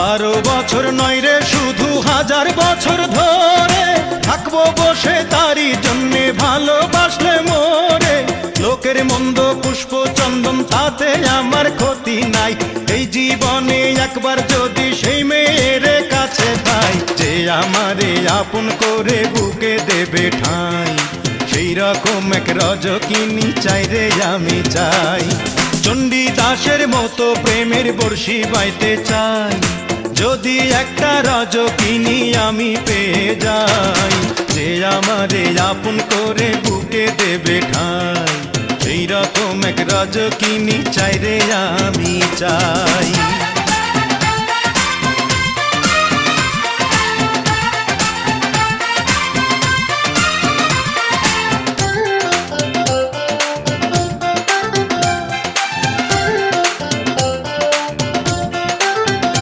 12 বছর নয় রে শুধু 1000 বছর ধরে থাকবো বসে তারই জন্যে ভালোবাসলে মোরে। লোকের মন্দ পুষ্প চন্দন তাতে আমার ক্ষতি নাই, এই জীবনে একবার যদি সেই মেয়ের কাছে পাই, যে আমারে আপন করে বুকে দেবে ঠাঁই, সেই রকম এক রজকিনী চাই রে আমি চাই। চণ্ডীদাসের মতো প্রেমের বর্ষি বাইতে চাই, যদি একটা রজকিনী আমি পেয়ে যাই, যে আমারে আপন করে বুকে দেবে ঠাঁই, সেই রকম এক রজকিনী চাই রে আমি চাই।